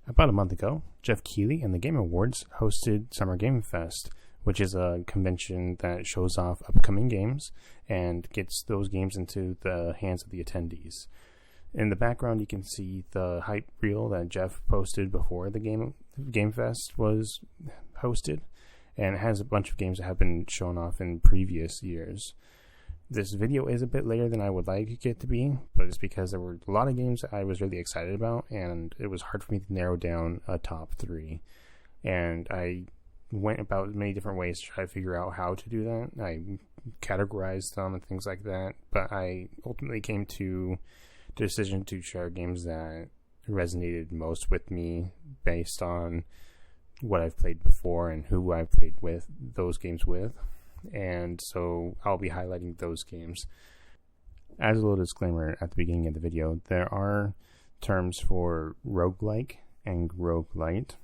About a month ago, Jeff Keighley and the Game Awards hosted Summer Game Fest, which is a convention that shows off upcoming games and gets those games into the hands of the attendees. In the background, you can see the hype reel that Jeff posted before the Game Fest was hosted, and it has a bunch of games that have been shown off in previous years. This video is a bit later than I would like it to be, but it's because there were a lot of games that I was really excited about, and it was hard for me to narrow down a top 3. And I went about many different ways to try to figure out how to do that. I categorized them and things like that, but I ultimately came to the decision to share games that resonated most with me based on what I've played before and who I've played with those games with. And so I'll be highlighting those games. As a little disclaimer at the beginning of the video, there are terms for roguelike and roguelite.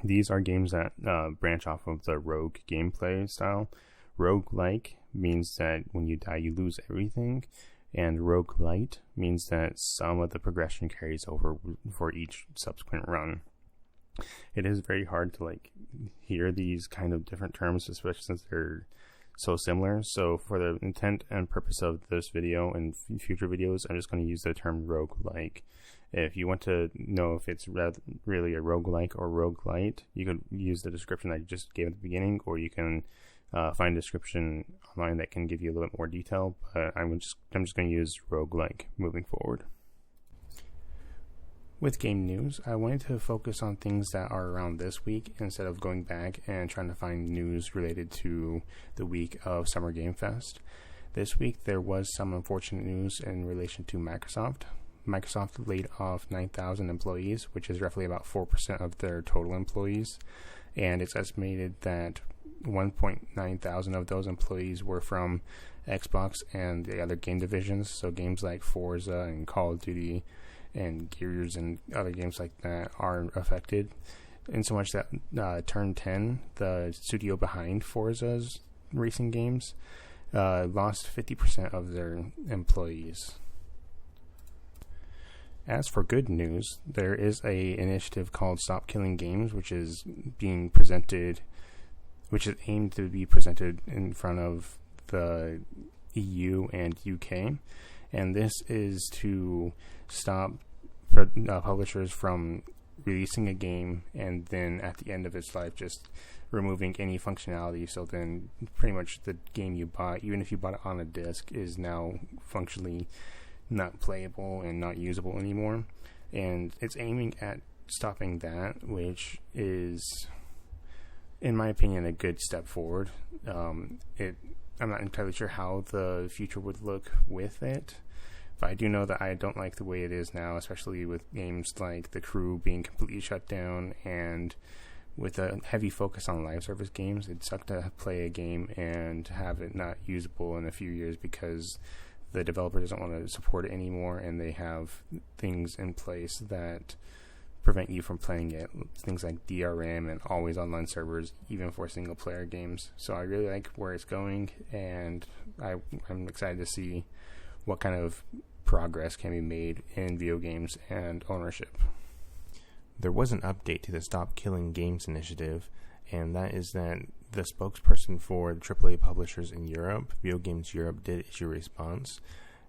These are games that branch off of the rogue gameplay style. Roguelike means that when you die you lose everything, and roguelite means that some of the progression carries over for each subsequent run. It is very hard to hear these kind of different terms, especially since they're so similar. So for the intent and purpose of this video and future videos, I'm just going to use the term roguelike. If you want to know if it's really a roguelike or roguelite, you could use the description I just gave at the beginning, or you can find a description online that can give you a little bit more detail, but I'm just going to use roguelike moving forward. With game news, I wanted to focus on things that are around this week instead of going back and trying to find news related to the week of Summer Game Fest. This week there was some unfortunate news in relation to Microsoft. Microsoft laid off 9,000 employees, which is roughly about 4% of their total employees, and it's estimated that 1.9 thousand of those employees were from Xbox and the other game divisions, so games like Forza and Call of Duty and Gears and other games like that are affected, in so much that Turn 10, the studio behind Forza's racing games, lost 50% of their employees. As for good news, there is a initiative called Stop Killing Games, which is aimed to be presented in front of the EU and UK, and this is to stop publishers from releasing a game and then at the end of its life just removing any functionality, so then pretty much the game you bought, even if you bought it on a disc, is now functionally not playable and not usable anymore. And it's aiming at stopping that, which is, in my opinion, a good step forward. I'm not entirely sure how the future would look with it, but I do know that I don't like the way it is now, especially with games like The Crew being completely shut down, and with a heavy focus on live service games. It'd suck to play a game and have it not usable in a few years because the developer doesn't want to support it anymore, and they have things in place that prevent you from playing it, things like DRM and always online servers, even for single player games. So I really like where it's going, and I'm excited to see what kind of progress can be made in video games and ownership. There was an update to the Stop Killing Games initiative, and that is that the spokesperson for the AAA publishers in Europe, Video Games Europe, did issue a response.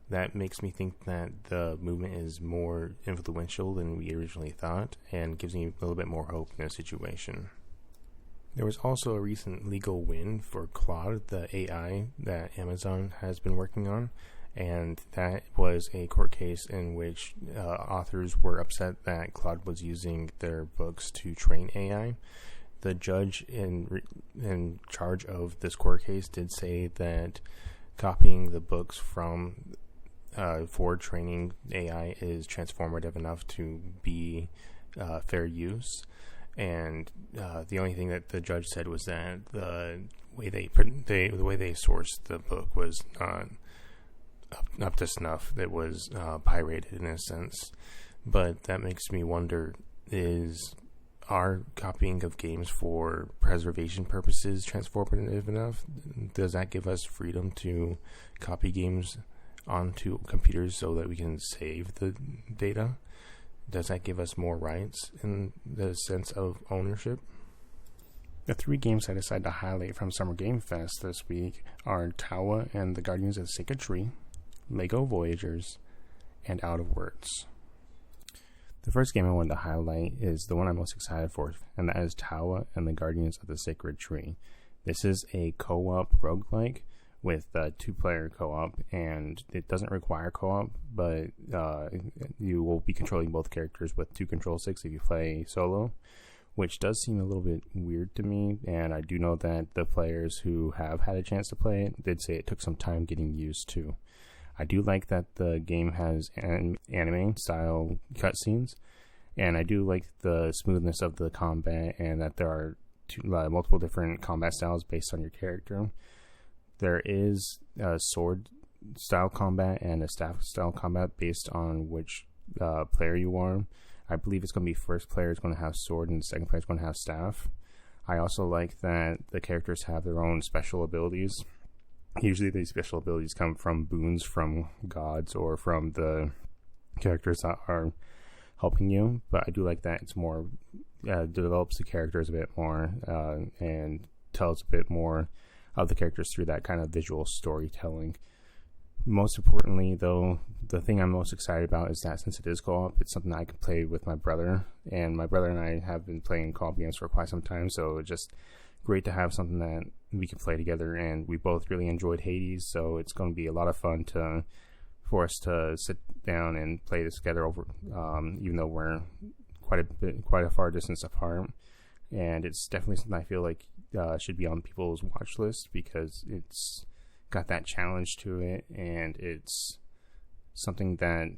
That makes me think that the movement is more influential than we originally thought, and gives me a little bit more hope in the situation. There was also a recent legal win for Claude, the AI that Amazon has been working on, and that was a court case in which authors were upset that Claude was using their books to train AI. The judge in charge of this court case did say that copying the books from for training AI is transformative enough to be fair use, and the only thing that the judge said was that the way they sourced the book was not up to snuff. It was pirated in a sense, but that makes me wonder: are copying of games for preservation purposes transformative enough? Does that give us freedom to copy games onto computers so that we can save the data? does that give us more rights in the sense of ownership? The 3 games I decided to highlight from Summer Game Fest this week are Tawa and the Guardians of the Sacred Tree, LEGO Voyagers, and Out of Words. The first game I wanted to highlight is the one I'm most excited for, and that is Tawa and the Guardians of the Sacred Tree. This is a co-op roguelike with 2-player co-op, and it doesn't require co-op, but you will be controlling both characters with 2 control sticks if you play solo, which does seem a little bit weird to me, and I do know that the players who have had a chance to play it did say it took some time getting used to. I do like that the game has anime-style cutscenes, and I do like the smoothness of the combat, and that there are multiple different combat styles based on your character. There is a sword-style combat and a staff-style combat based on which player you are. I believe it's going to be first player is going to have sword and second player is going to have staff. I also like that the characters have their own special abilities. Usually these special abilities come from boons from gods or from the characters that are helping you, but I do like that it's more develops the characters a bit more and tells a bit more of the characters through that kind of visual storytelling. Most importantly, though, the thing I'm most excited about is that since it is co-op, it's something I can play with my brother, and my brother and I have been playing co-op games for quite some time, so it's just great to have something that we can play together, and we both really enjoyed Hades, so it's going to be a lot of fun for us to sit down and play this together over, even though we're quite a far distance apart. And it's definitely something I feel like should be on people's watch list, because it's got that challenge to it, and it's something that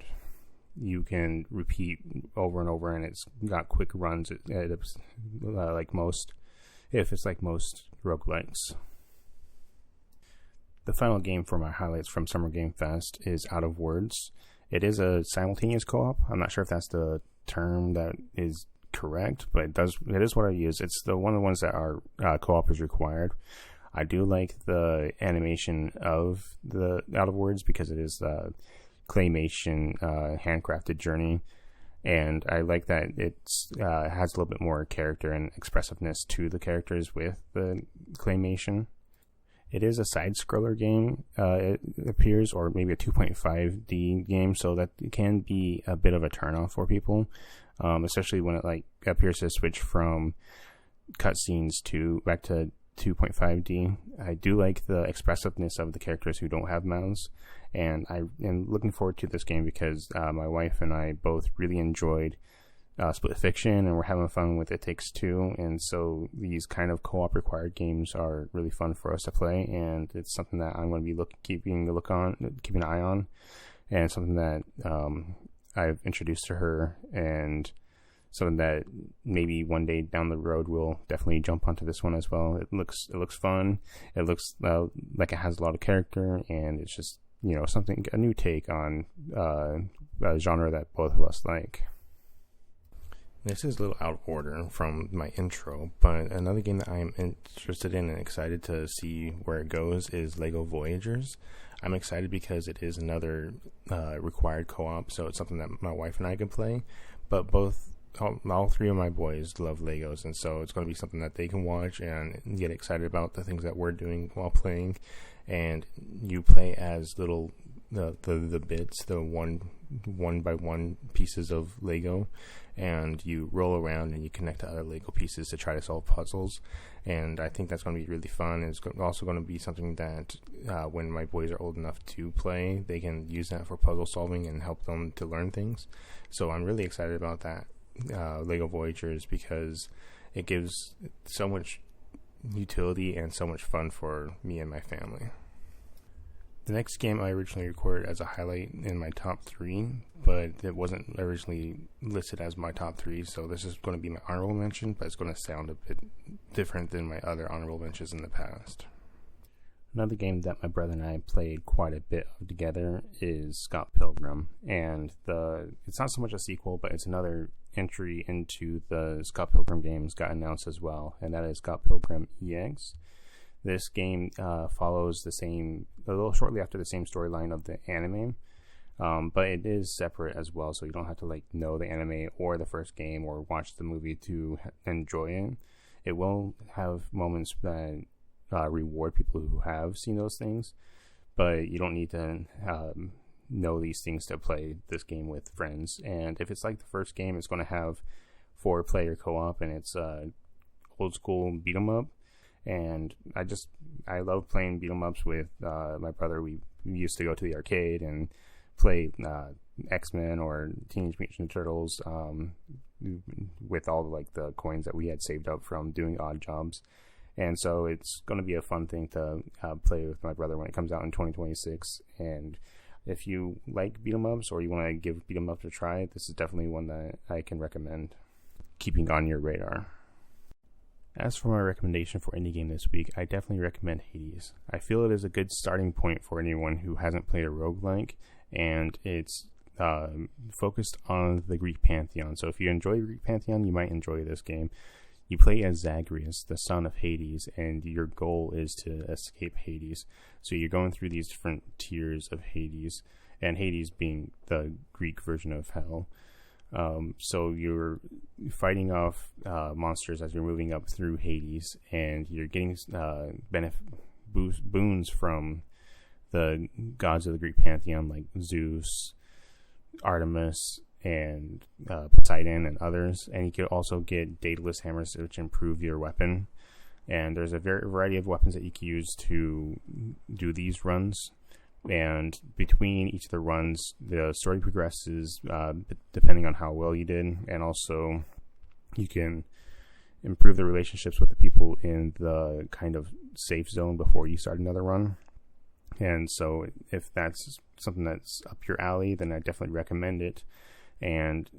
you can repeat over and over, and it's got quick runs like most roguelikes. The final game for my highlights from Summer Game Fest is Out of Words. It is a simultaneous co-op. I'm not sure if that's the term that is correct, but it is what I use. It's one of the ones that are co-op is required. I do like the animation of the Out of Words because it is the claymation handcrafted journey, and I like that it has a little bit more character and expressiveness to the characters with the claymation. It is a side-scroller game, it appears, or maybe a 2.5D game, so that can be a bit of a turnoff for people, especially when it appears to switch from cutscenes back to 2.5D. I do like the expressiveness of the characters who don't have mouths, and I am looking forward to this game because my wife and I both really enjoyed Split Fiction, and we're having fun with It Takes Two, and so these kind of co-op required games are really fun for us to play, and it's something that I'm going to be keeping an eye on, and something that I've introduced to her, and something that maybe one day down the road we'll definitely jump onto this one as well. It looks fun. It looks like it has a lot of character, and it's just a new take on a genre that both of us like. This is a little out of order from my intro, but another game that I am interested in and excited to see where it goes is LEGO Voyagers. I'm excited because it is another required co-op, so it's something that my wife and I can play, but all 3 of my boys love Legos, and so it's going to be something that they can watch and get excited about the things that we're doing while playing. And you play as little the bits, the one by one pieces of Lego, and you roll around and you connect to other Lego pieces to try to solve puzzles. And I think that's going to be really fun. It's also going to be something that when my boys are old enough to play, they can use that for puzzle solving and help them to learn things. So I'm really excited about that LEGO Voyagers, because it gives so much utility and so much fun for me and my family. The next game I originally recorded as a highlight in my top 3, but it wasn't originally listed as my top 3, so this is going to be my honorable mention, but it's going to sound a bit different than my other honorable mentions in the past. Another game that my brother and I played quite a bit of together is Scott Pilgrim, and it's not so much a sequel, but it's another entry into the Scott Pilgrim games got announced as well, and that is Scott Pilgrim EX. This game follows a little shortly after the same storyline of the anime. But it is separate as well, so you don't have to like know the anime or the first game or watch the movie to enjoy it. It will have moments that reward people who have seen those things, but you don't need to know these things to play this game with friends. And if it's like the first game, it's going to have 4-player co-op, and it's old school beat 'em up. And I love playing beat 'em ups with my brother. We used to go to the arcade and play X-Men or Teenage Mutant Ninja Turtles with all like the coins that we had saved up from doing odd jobs. And so it's going to be a fun thing to play with my brother when it comes out in 2026. And if you like beat 'em ups or you want to give beat 'em ups a try, this is definitely one that I can recommend keeping on your radar. As for my recommendation for indie game this week, I definitely recommend Hades. I feel it is a good starting point for anyone who hasn't played a roguelike, and it's focused on the Greek pantheon. So if you enjoy the Greek pantheon, you might enjoy this game. You play as Zagreus, the son of Hades, and your goal is to escape Hades. So you're going through these different tiers of Hades, and Hades being the Greek version of hell. So you're fighting off monsters as you're moving up through Hades, and you're getting boons from the gods of the Greek pantheon like Zeus, Artemis, and Poseidon, and others. And you can also get Daedalus hammers, which improve your weapon. And there's a variety of weapons that you can use to do these runs. And between each of the runs, the story progresses depending on how well you did, and also you can improve the relationships with the people in the kind of safe zone before you start another run. And so if that's something that's up your alley, then I definitely recommend it. And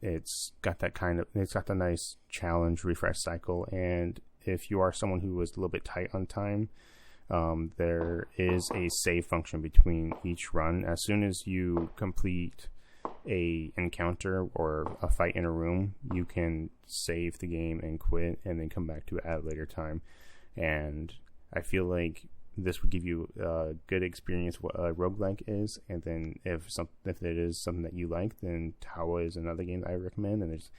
it's got the nice challenge refresh cycle. And if you are someone who was a little bit tight on time, there is a save function between each run. As soon as you complete a encounter or a fight in a room, you can save the game and quit, and then come back to it at a later time. And I feel like this would give you a good experience what a roguelike is. And then if it is something that you like, then Tawa is another game that I recommend. And there's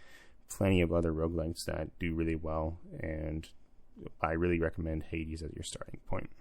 plenty of other roguelikes that do really well, and I really recommend Hades as your starting point.